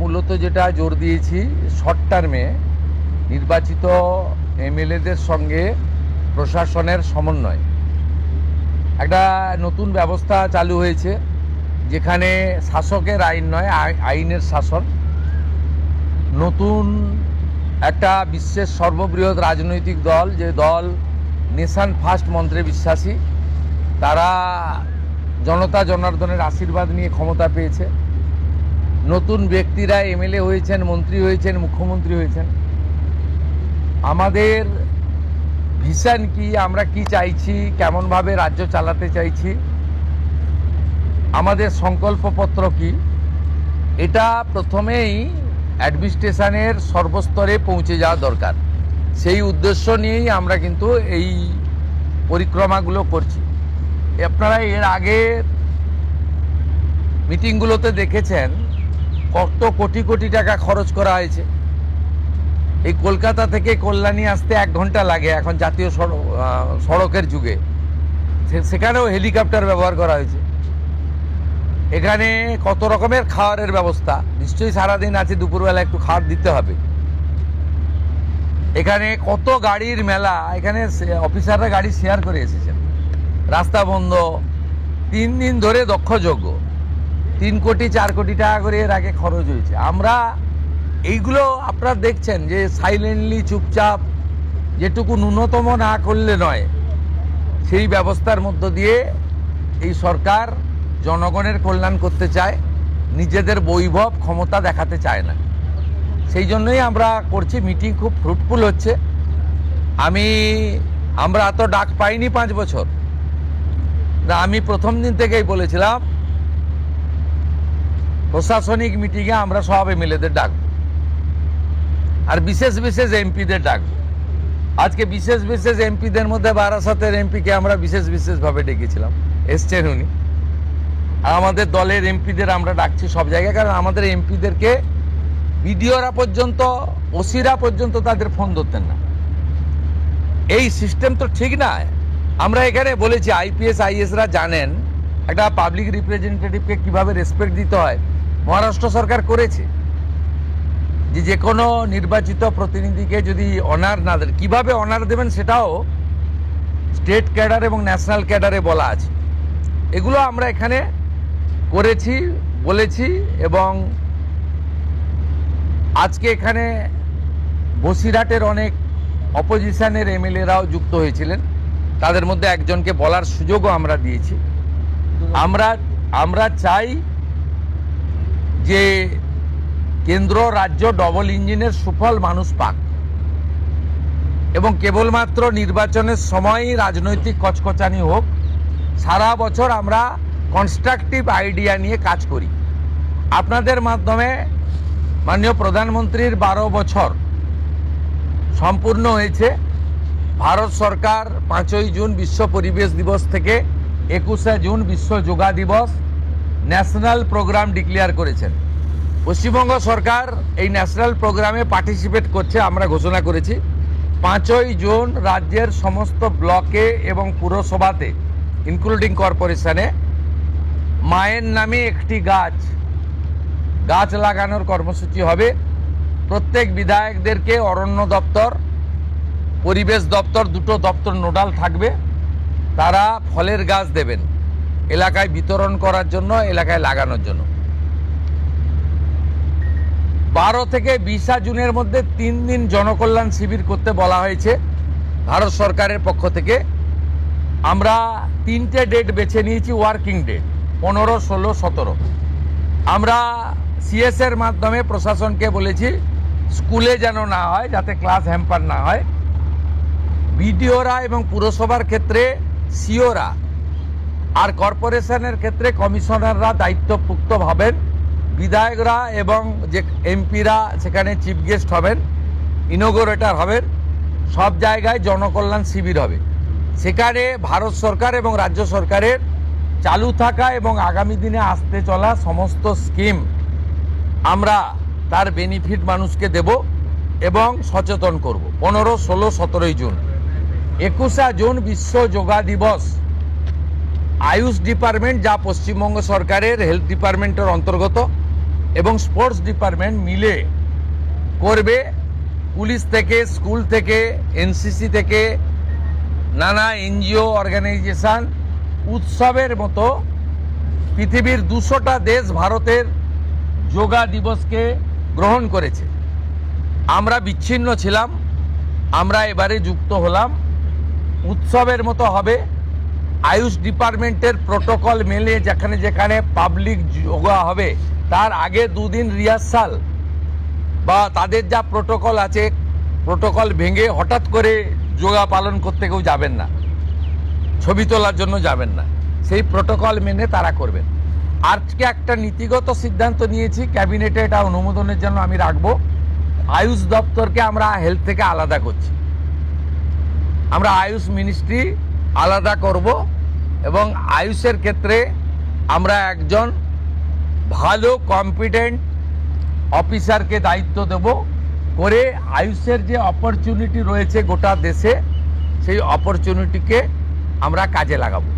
মূলত যেটা জোর দিয়েছি, শর্ট টার্মে নির্বাচিত এমএলএদের সঙ্গে প্রশাসনের সমন্বয়। একটা নতুন ব্যবস্থা চালু হয়েছে, যেখানে শাসকের আইন নয়, আইনের শাসন। নতুন একটা বিশ্বের সর্ববৃহৎ রাজনৈতিক দল, যে দল নেশন ফার্স্ট মন্ত্রে বিশ্বাসী, তারা জনতা জনার্দনের আশীর্বাদ নিয়ে ক্ষমতা পেয়েছে। নতুন ব্যক্তিরা এমএলএ হয়েছেন, মন্ত্রী হয়েছেন, মুখ্যমন্ত্রী হয়েছেন। আমাদের ভিশন কি, আমরা কি চাইছি, কেমনভাবে রাজ্য চালাতে চাইছি, আমাদের সংকল্পপত্র কি, এটা প্রথমেই অ্যাডমিনিস্ট্রেশনের সর্বস্তরে পৌঁছে যাওয়া দরকার। সেই উদ্দেশ্য নিয়েই আমরা কিন্তু এই পরিক্রমাগুলো করছি। আপনারা এর আগে মিটিংগুলোতে দেখেছেন কত কোটি কোটি টাকা খরচ করা হয়েছে। এই কলকাতা থেকে কল্যাণী আসতে 1 ঘন্টা লাগে এখন জাতীয় সড়কের যুগে, সেখানেও হেলিকপ্টার ব্যবহার করা হয়েছে। এখানে কত রকমের খাওয়ারের ব্যবস্থা, নিশ্চয়ই সারাদিন আছে, দুপুরবেলা একটু খাবার দিতে হবে। এখানে কত গাড়ির মেলা, এখানে অফিসাররা গাড়ি শেয়ার করে এসেছেন। রাস্তা বন্ধ, 3 দিন ধরে দক্ষযজ্ঞ, 3 কোটি 4 কোটি টাকা করে এর আগে খরচ হয়েছে। আমরা এইগুলো আপনারা দেখছেন যে সাইলেন্টলি চুপচাপ, যেটুকু ন্যূনতম না করলে নয়, সেই ব্যবস্থার মধ্য দিয়ে এই সরকার জনগণের কল্যাণ করতে চায়, নিজেদের বৈভব ক্ষমতা দেখাতে চায় না। সেই জন্যই আমরা করছি। মিটিং খুব ফ্রুটফুল হচ্ছে। আমরা এত ডাক পাইনি 5 বছর। আমি প্রথম দিন থেকেই বলেছিলাম প্রশাসনিক মিটিংয়ে আমরা সব এমএলএদের ডাকবো, আর বিশেষ বিশেষ এমপিদের ডাকবো। আজকে বিশেষ বিশেষ এমপিদের মধ্যে বারাসাতের এমপিকে আমরা বিশেষ বিশেষভাবে ডেকেছিলাম, এসছেন উনি। আর আমাদের দলের এমপিদের আমরা ডাকছি সব জায়গায়, কারণ আমাদের এমপিদেরকে বিডিওরা পর্যন্ত, ওসিরা পর্যন্ত তাদের ফোন ধরতেন না। এই সিস্টেম তো ঠিক না। আমরা এখানে বলেছি আইপিএস আইএসরা জানেন একটা পাবলিক রিপ্রেজেন্টেটিভকে কিভাবে রেসপেক্ট দিতে হয়। মহারাষ্ট্র সরকার করেছে যে কোনো নির্বাচিত প্রতিনিধিকে যদি অনার না দেন, কিভাবে অনার দেবেন সেটাও স্টেট ক্যাডার এবং ন্যাশনাল ক্যাডারে বলা আছে। এগুলো আমরা এখানে করেছি, বলেছি। এবং আজকে এখানে বসিরহাটের অনেক অপোজিশনের এমএলএরাও যুক্ত হয়েছিলেন, তাদের মধ্যে একজনকে বলার সুযোগও আমরা দিয়েছি। আমরা চাই যে কেন্দ্র রাজ্য ডবল ইঞ্জিনের সুফল মানুষ পাক, এবং কেবলমাত্র নির্বাচনের সময়ই রাজনৈতিক কচকচানি হোক। সারা বছর আমরা কনস্ট্রাকটিভ আইডিয়া নিয়ে কাজ করি। আপনাদের মাধ্যমে মাননীয় প্রধানমন্ত্রীর 12 বছর সম্পূর্ণ হয়েছে। ভারত সরকার 5ই জুন বিশ্ব পরিবেশ দিবস থেকে 21শে জুন বিশ্ব যোগা দিবস ন্যাশনাল প্রোগ্রাম ডিক্লেয়ার করেছেন। পশ্চিমবঙ্গ সরকার এই ন্যাশনাল প্রোগ্রামে পার্টিসিপেট করছে, আমরা ঘোষণা করেছি। 5ই জুন রাজ্যের সমস্ত ব্লকে এবং পুরসভাতে ইনক্লুডিং কর্পোরেশনে মায়ের নামে একটি গাছ লাগানোর কর্মসূচি হবে। প্রত্যেক বিধায়কদেরকে অরণ্য দপ্তর, পরিবেশ দপ্তর, দুটো দপ্তর নোডাল থাকবে। তারা ফলের গাছ দেবেন এলাকায় বিতরণ করার জন্য, এলাকায় লাগানোর জন্য। 12 থেকে 20 জুনের মধ্যে 3 দিন জনকল্যাণ শিবির করতে বলা হয়েছে ভারত সরকারের পক্ষ থেকে। আমরা 3টে ডেট বেছে নিয়েছি, ওয়ার্কিং ডেট 15, 16, 17। আমরা সিএসের মাধ্যমে প্রশাসনকে বলেছি স্কুলে যেন না হয়, যাতে ক্লাস হ্যাম্পার না হয়। বিডিওরা এবং পুরসভার ক্ষেত্রে সিওরা, আর কর্পোরেশনের ক্ষেত্রে কমিশনাররা দায়িত্বপ্রাপ্ত হবেন। বিধায়করা এবং যে এমপিরা সেখানে চিফ গেস্ট হবেন, ইনোগোরেটর হবেন। সব জায়গায় জনকল্যাণ শিবির হবে। সেখানে ভারত সরকার এবং রাজ্য সরকারের চালু থাকা এবং আগামী দিনে আসতে চলা সমস্ত স্কিম আমরা তার বেনিফিট মানুষকে দেব এবং সচেতন করব। 15, 16, 17 জুন। 21শে জুন বিশ্ব যোগা দিবস। আয়ুষ ডিপার্টমেন্ট, যা পশ্চিমবঙ্গ সরকারের হেলথ ডিপার্টমেন্টের অন্তর্গত, এবং স্পোর্টস ডিপার্টমেন্ট মিলে করবে। পুলিশ থেকে, স্কুল থেকে, এনসিসি থেকে, নানা এনজিও অর্গানাইজেশন উৎসবের মতো পৃথিবীর 200টা দেশ ভারতের যোগা দিবসকে গ্রহণ করেছে। আমরা বিচ্ছিন্ন ছিলাম, আমরা এবারে যুক্ত হলাম। উৎসবের মতো হবে। আয়ুষ ডিপার্টমেন্টের প্রোটোকল মেলে যেখানে যেখানে পাবলিক যোগা হবে তার আগে 2 দিন রিহার্সাল বা তাদের যা প্রোটোকল আছে, প্রোটোকল ভেঙে হঠাৎ করে যোগা পালন করতে কেউ যাবেন না, ছবি তোলার জন্য যাবেন না, সেই প্রোটোকল মেনে তারা করবেন। আজকে একটা নীতিগত সিদ্ধান্ত নিয়েছি, ক্যাবিনেটে এটা অনুমোদনের জন্য আমি রাখবো। আয়ুষ দপ্তরকে আমরা হেলথ থেকে আলাদা করছি, আমরা আয়ুষ মিনিস্ট্রি আলাদা করব এবং আয়ুষের ক্ষেত্রে আমরা একজন ভালো কম্পিটেন্ট অফিসারকে দায়িত্ব দেব করে আয়ুষের যে অপরচুনিটি রয়েছে গোটা দেশে সেই অপরচুনিটিকে আমরা কাজে লাগাবো।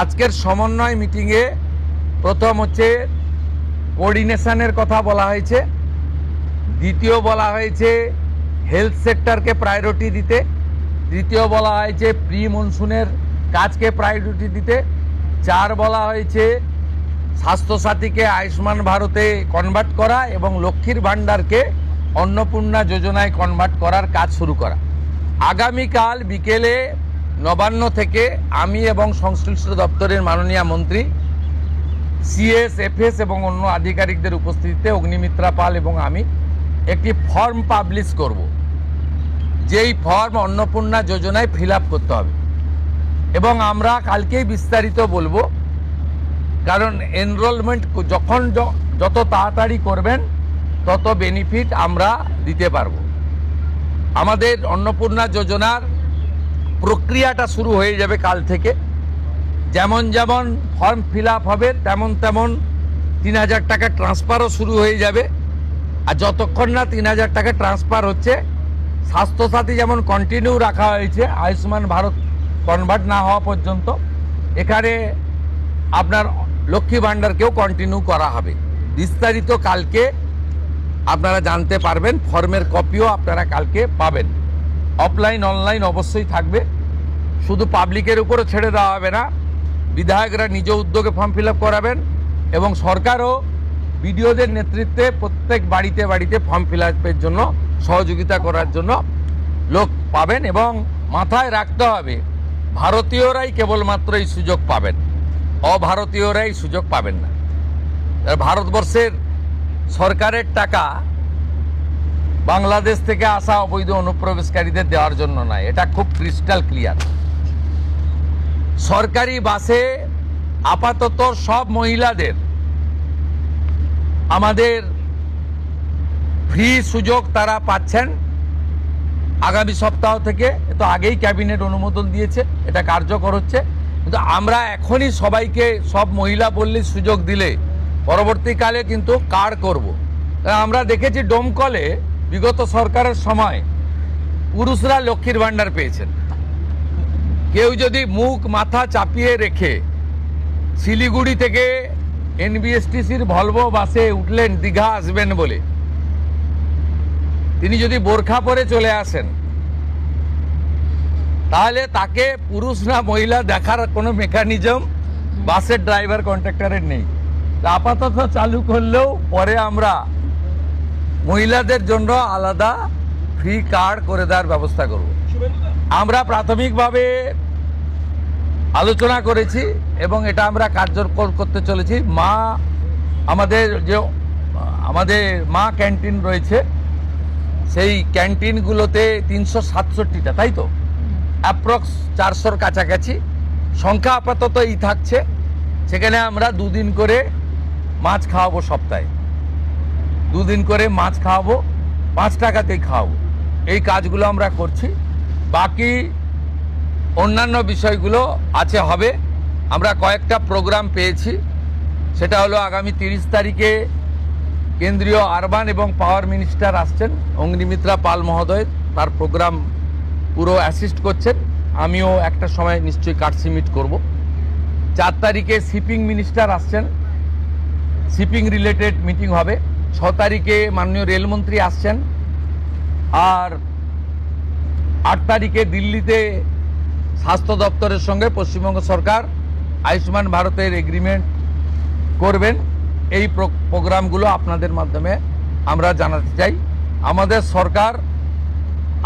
আজকের সমন্বয় মিটিংয়ে প্রথম হচ্ছে কোঅর্ডিনেশনের কথা বলা হয়েছে, দ্বিতীয় বলা হয়েছে হেলথ সেক্টরকে প্রায়োরিটি দিতে, তৃতীয় বলা হয়েছে প্রি মনসুনের কাজকে প্রায়োরিটি দিতে, 4 বলা হয়েছে স্বাস্থ্যসাথীকে আয়ুষ্মান ভারতে কনভার্ট করা এবং লক্ষ্মীর ভাণ্ডারকে অন্নপূর্ণা যোজনায় কনভার্ট করার কাজ শুরু করা। আগামীকাল বিকেলে নবান্ন থেকে আমি এবং সংশ্লিষ্ট দপ্তরের মাননীয় মন্ত্রী, সিএস, এফএস এবং অন্য আধিকারিকদের উপস্থিতিতে অগ্নিমিত্রা পাল এবং আমি একটি ফর্ম পাবলিশ করব, যেই ফর্ম অন্নপূর্ণা যোজনায় ফিল আপ করতে হবে এবং আমরা কালকেই বিস্তারিত বলবো। কারণ এনরোলমেন্ট যখন যত তাড়াতাড়ি করবেন তত বেনিফিট আমরা দিতে পারবো। আমাদের অন্নপূর্ণা যোজনার প্রক্রিয়াটা শুরু হয়ে যাবে কাল থেকে। যেমন যেমন ফর্ম ফিল আপ হবে তেমন তেমন 3000 টাকা ট্রান্সফারও শুরু হয়ে যাবে। আর যতক্ষণ না 3000 টাকা ট্রান্সফার হচ্ছে, স্বাস্থ্যসাথী যেমন কন্টিনিউ রাখা হয়েছে আয়ুষ্মান ভারত কনভার্ট না হওয়া পর্যন্ত, এখানে আপনার লক্ষ্মী ভাণ্ডারকেও কন্টিনিউ করা হবে। বিস্তারিত কালকে আপনারা জানতে পারবেন, ফর্মের কপিও আপনারা কালকে পাবেন। অফলাইন অনলাইন অবশ্যই থাকবে, শুধু পাবলিকের উপরও ছেড়ে দেওয়া হবে না, বিধায়করা নিজ উদ্যোগে ফর্ম ফিল আপ করাবেন এবং সরকারও বিডিওদের নেতৃত্বে প্রত্যেক বাড়িতে বাড়িতে ফর্ম ফিল আপের জন্য সহযোগিতা করার জন্য লোক পাবেন। এবং মাথায় রাখতে হবে ভারতীয়রাই কেবলমাত্র এই সুযোগ পাবেন, অভারতীয়রাই সুযোগ পাবেন না। ভারতবর্ষের সরকারের টাকা বাংলাদেশ থেকে আসা অবৈধ অনুপ্রবেশকারীদের দেওয়ার জন্য নয়, এটা খুব ক্রিস্টাল ক্লিয়ার। সরকারি বাসে আপাতত সব মহিলাদের আমাদের ফ্রি সুযোগ তারা পাচ্ছেন আগামী সপ্তাহ থেকে। তো আগেই ক্যাবিনেট অনুমোদন দিয়েছে, এটা কার্যকর হচ্ছে। কিন্তু আমরা এখনই সবাইকে, সব মহিলা বললে সুযোগ দিলে পরবর্তীকালে কিন্তু কার্ড করব। আমরা দেখেছি ডোমকলে বিগত সরকারের সময় পুরুষরা লক্ষ্মীর ভাণ্ডার পেয়েছেন। কেউ যদি মুখ মাথা চাপিয়ে রেখে শিলিগুড়ি থেকে এনবিএসটিসির ভলভো বাসে উঠলেন দীঘা আসবেন বলে, তিনি যদি বোরখা পরে চলে আসেন তাহলে তাকে পুরুষ না মহিলা দেখার কোনো মেকানিজম বাসের ড্রাইভার কন্ট্রাক্টরের নেই। আপাতত চালু করলেও পরে আমরা মহিলাদের জন্য আলাদা ফ্রি কার্ড করে দেওয়ার ব্যবস্থা করব। আমরা প্রাথমিকভাবে আলোচনা করেছি এবং এটা আমরা কার্যকর করতে চলেছি। আমাদের মা ক্যান্টিন রয়েছে, সেই ক্যান্টিনগুলোতে 367টা, তাই তো অ্যাপ্রক্স 400-র কাছাকাছি সংখ্যা আপাতত এই থাকছে। সেখানে আমরা 2 দিন করে মাছ খাওয়াবো, সপ্তাহে 2 দিন করে মাছ খাওয়াবো, 5 টাকাতেই খাওয়াবো। এই কাজগুলো আমরা করছি। বাকি অন্যান্য বিষয়গুলো আছে, হবে। আমরা কয়েকটা প্রোগ্রাম পেয়েছি, সেটা হলো আগামী 30 তারিখে কেন্দ্রীয় আরবান এবং পাওয়ার মিনিস্টার আসছেন, অগ্নিমিত্রা পাল মহোদয়, তার প্রোগ্রাম পুরো অ্যাসিস্ট করছেন। আমিও একটা সময় নিশ্চয়ই কার্ড সিমিট করব। 4 তারিখে শিপিং মিনিস্টার আসছেন, শিপিং রিলেটেড মিটিং হবে। 6 তারিখে মাননীয় রেলমন্ত্রী আসছেন, আর 8 তারিখে দিল্লিতে স্বাস্থ্য দপ্তরের সঙ্গে পশ্চিমবঙ্গ সরকার আয়ুষ্মান ভারতের এগ্রিমেন্ট করবেন। এই প্রোগ্রামগুলো আপনাদের মাধ্যমে আমরা জানাতে চাই। আমাদের সরকার,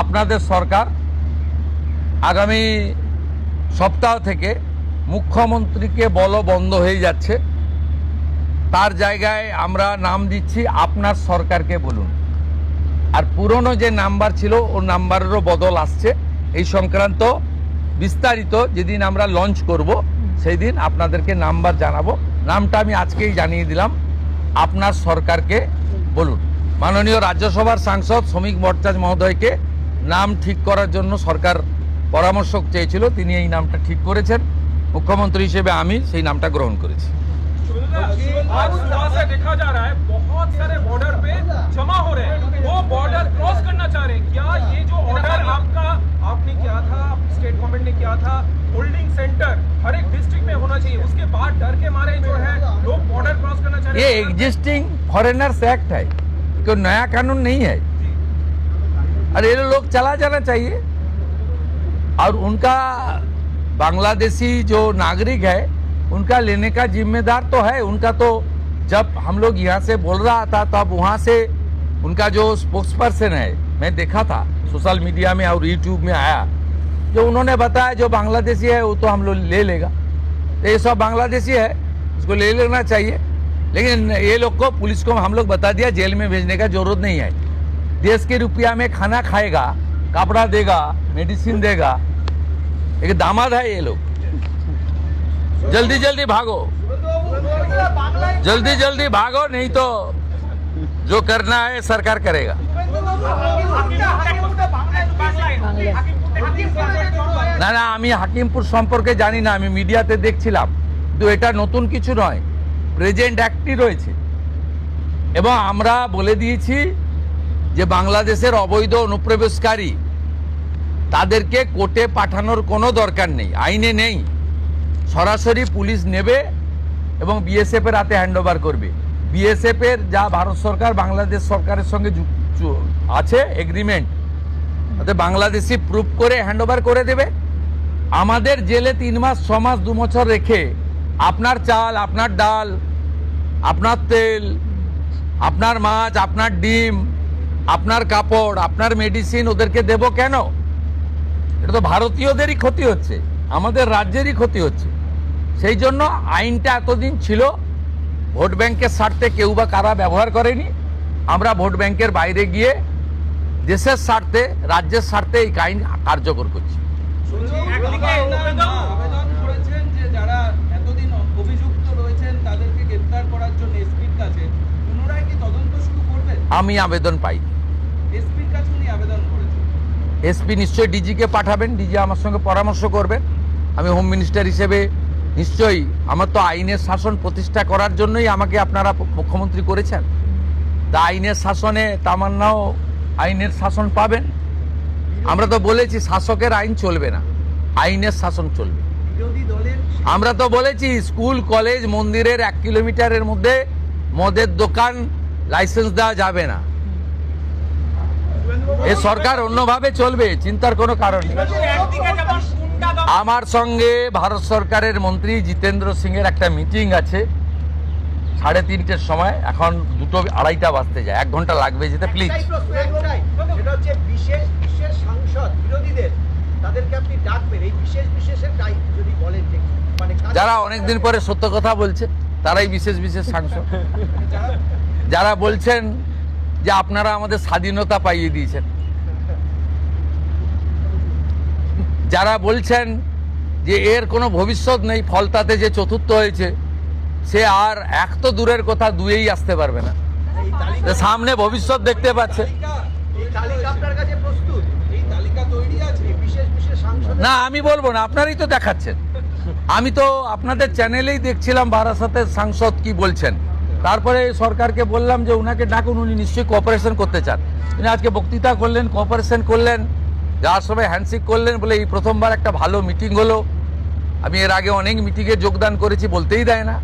আপনাদের সরকার আগামী সপ্তাহ থেকে মুখ্যমন্ত্রীকে বলা বন্ধ হয়ে যাচ্ছে, তার জায়গায় আমরা নাম দিচ্ছি আপনার সরকারকে বলুন। আর পুরনো যে নাম্বার ছিল ওর নাম্বারেরও বদল আসছে। এই সংক্রান্ত বিস্তারিত যেদিন আমরা লঞ্চ করব সেই দিন আপনাদেরকে নাম্বার জানাবো। নামটা আমি আজকেই জানিয়ে দিলাম, আপনার সরকারকে বলুন। মাননীয় রাজ্যসভার সাংসদ শ্রমিক ভট্টাচার্য মহোদয়কে নাম ঠিক করার জন্য সরকার পরামর্শ চেয়েছিল, তিনি এই নামটা ঠিক করেছেন। মুখ্যমন্ত্রী হিসেবে আমি সেই নামটা গ্রহণ করেছি। आज सुबह से देखा जा रहा है बहुत सारे बॉर्डर पे जमा हो रहे हैं, वो बॉर्डर क्रॉस करना चाह रहे हैं। क्या ये जो ऑर्डर आपने किया था, स्टेट गवर्नमेंट ने किया था, होल्डिंग सेंटर हर एक डिस्ट्रिक्ट में होना चाहिए, उसके बाद डर के मारे जो है लोग बॉर्डर क्रॉस करना चाह रहे ये हैं। एग्जिस्टिंग फॉरेनर्स एक्ट है, कोई नया कानून नहीं है। और ये लोग चला जाना चाहिए, और उनका बांग्लादेशी जो नागरिक है उनका लेने का जिम्मेदार तो है उनका। तो जब हम लोग यहाँ से बोल रहा था तब वहाँ से उनका जो स्पोक्स पर्सन है, मैं देखा था सोशल मीडिया में और यूट्यूब में आया, जो उन्होंने बताया जो बांग्लादेशी है वो तो हम लोग ले लेगा। तो ये सब बांग्लादेशी है, उसको ले लेना चाहिए। लेकिन ये लोग को, पुलिस को हम लोग बता दिया जेल में भेजने का जरूरत नहीं है। देश के रुपया में खाना खाएगा, कपड़ा देगा, मेडिसिन देगा। एक दामाद है ये लोग। जल्दी जल्दी भागो, जल्दी जल्दी भागो, नहीं तो जो करना है सरकार करेगा। না না, আমি হাকিমপুর সম্পর্কে জানি না, আমি মিডিয়াতে দেখছিলাম, কিন্তু এটা নতুন কিছু নয়, প্রেজেন্ট অ্যাক্টই রয়েছে। এবং আমরা বলে দিয়েছি যে বাংলাদেশের অবৈধ অনুপ্রবেশকারী তাদেরকে কোর্টে পাঠানোর কোনো দরকার নেই, আইনে নেই। সরাসরি পুলিশ নেবে এবং বিএসএফ এর হাতে হ্যান্ড ওভার করবে। বিএসএফ এর যা ভারত সরকার বাংলাদেশ সরকারের সঙ্গে আছে এগ্রিমেন্ট, তাতে বাংলাদেশি প্রুফ করে হ্যান্ড ওভার করে দেবে। আমাদের জেলে 3 মাস 6 মাস 2 বছর রেখে আপনার চাল, আপনার ডাল, আপনার তেল, আপনার মাছ, আপনার ডিম, আপনার কাপড়, আপনার মেডিসিন ওদেরকে দেব কেন? এটা তো ভারতীয়দেরই ক্ষতি হচ্ছে, আমাদের রাজ্যেরই ক্ষতি হচ্ছে। সেই জন্য আইনটা এতদিন ছিল ভোট ব্যাংকের স্বার্থে কেউ বা কারা ব্যবহার করেনি। আমরা ভোট ব্যাংকের বাইরে গিয়ে দেশের স্বার্থে, রাজ্যের স্বার্থে এই আইন কার্যকর করছি। আবেদন করেছেন যে যারা এতদিন অভিযুক্ত রয়েছেন তাদেরকে গ্রেফতার করার জন্য এসপির কাছে, পুনরায় কি তদন্ত শুরু করবেন? আমি আবেদন পাই, এসপির কাছে উনি আবেদন করেছেন। এসপি নিশ্চয়ই ডিজিকে পাঠাবেন, ডিজি আমার সঙ্গে পরামর্শ করবেন। আমি হোম মিনিস্টার হিসেবে নিশ্চয়ই, আমার তো আইনের শাসন প্রতিষ্ঠা করার জন্যই আমাকে আপনারা মুখ্যমন্ত্রী করেছেন। তা আইনের শাসনে তামান্নাও আইনের শাসন পাবেন। আমরা তো বলেছি শাসকের আইন চলবে না, আইনের শাসন চলবে। বিরোধী দলের আমরা তো বলেছি স্কুল, কলেজ, মন্দিরের 1 কিলোমিটারের মধ্যে মদের দোকান লাইসেন্স দেওয়া যাবে না। এ সরকার অন্যভাবে চলবে, চিন্তার কোনো কারণ নেই। আমার সঙ্গে ভারত সরকারের মন্ত্রী জিতেন্দ্র সিং এর একটা মিটিং আছে 3:30টার সময়, এখন 2:30 বাজতে যায়, 1 ঘন্টা লাগবে যেতে। প্লিজ সেটা হচ্ছে বিশেষ বিশেষ সাংসদ বিরোধীদের, তাদেরকে আপনি ডাকবেন এই বিশেষ বিশেষের যদি বলেন যে মানে যারা অনেকদিন পরে সত্য কথা বলছে তারাই বিশেষ বিশেষ সাংসদ। যারা বলছেন যে আপনারা আমাদের স্বাধীনতা পাইয়ে দিয়েছেন, যারা বলছেন যে এর কোনো ভবিষ্যৎ নেই, ফলতাতে যে চতুর্থ হয়েছে সে আর 1 তো দূরের কথা 2-এই আসতে পারবে না, সামনে ভবিষ্যৎ দেখতে পাচ্ছে। এই তালিকা আপনার কাছে প্রস্তুত? এই তালিকা তৈরি আছে বিশেষ বিশেষ সাংসদ? না, আমি বলবো না, আপনারাই তো দেখাচ্ছেন। আমি তো আপনাদের চ্যানেলেই দেখছিলাম বারাসাতের সাংসদ কি বলছেন। তারপরে সরকারকে বললাম যে উনাকে ডাকুন, উনি নিশ্চয়ই কোঅপারেশন করতে চান। উনি আজকে বক্তৃতা করলেন, কোঅপারেশন করলেন, যার সময় হ্যান্ডশেক করলেন, বলে এই প্রথমবার একটা ভালো মিটিং হলো। আমি এর আগে অনেক মিটিংয়ে যোগদান করেছি, বলতেই দেয় না।